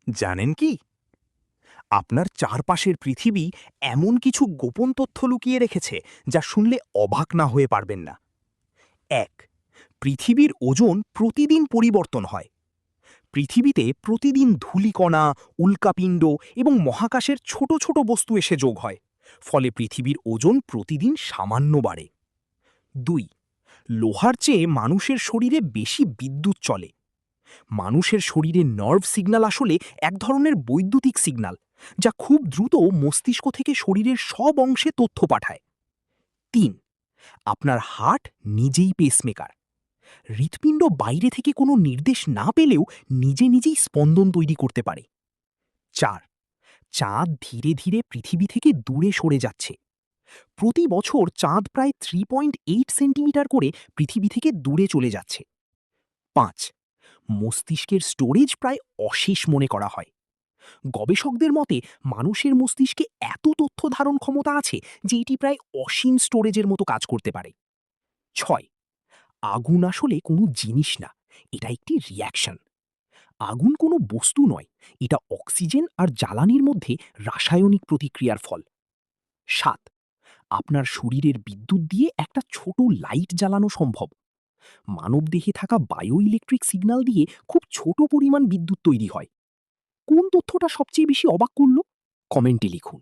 জানেন কি, আপনার চারপাশের পৃথিবী এমন কিছু গোপন তথ্য লুকিয়ে রেখেছে যা শুনলে অবাক না হয়ে পারবেন না। ১. পৃথিবীর ওজন প্রতিদিন পরিবর্তন হয়। পৃথিবীতে প্রতিদিন ধূলিকণা, উল্কাপিণ্ড এবং মহাকাশের ছোট ছোট বস্তু এসে যোগ হয়, ফলে পৃথিবীর ওজন প্রতিদিন সামান্য বাড়ে। ২. লোহার চেয়ে মানুষের শরীরে বেশি বিদ্যুৎ চলে। মানুষের শরীরে নার্ভ সিগন্যাল আসলে এক ধরনের বৈদ্যুতিক সিগন্যাল, যা খুব দ্রুত মস্তিষ্ক থেকে শরীরের সব অংশে তথ্য পাঠায়। ৩. আপনার হার্ট নিজেই পেসমেকার। হৃৎপিণ্ড বাইরে থেকে কোনো নির্দেশ না পেলেও নিজে নিজেই স্পন্দন তৈরি করতে পারে। ৪. চাঁদ ধীরে ধীরে পৃথিবী থেকে দূরে সরে যাচ্ছে। প্রতি বছর চাঁদ প্রায় 3.8 সেন্টিমিটার করে পৃথিবী থেকে দূরে চলে যাচ্ছে। ৫. মস্তিষ্কের স্টোরেজ প্রায় অশেষ মনে করা হয়। গবেষকদের মতে মানুষের মস্তিষ্কে এত তথ্য ধারণ ক্ষমতা আছে যে এটি প্রায় অসীম স্টোরেজের মতো কাজ করতে পারে। ৬. আগুন আসলে কোনো জিনিস না, এটা একটি রিঅ্যাকশন। আগুন কোনো বস্তু নয়, এটা অক্সিজেন আর জ্বালানির মধ্যে রাসায়নিক প্রতিক্রিয়ার ফল। ৭. আপনার শরীরের বিদ্যুৎ দিয়ে একটা ছোট লাইট জ্বালানো সম্ভব। মানবদেহে থাকা বায়ো ইলেকট্রিক সিগন্যাল দিয়ে খুব ছোট পরিমাণ বিদ্যুৎ তৈরি হয়। কোন তথ্যটা সবচেয়ে বেশি অবাক করল? কমেন্টে লিখুন।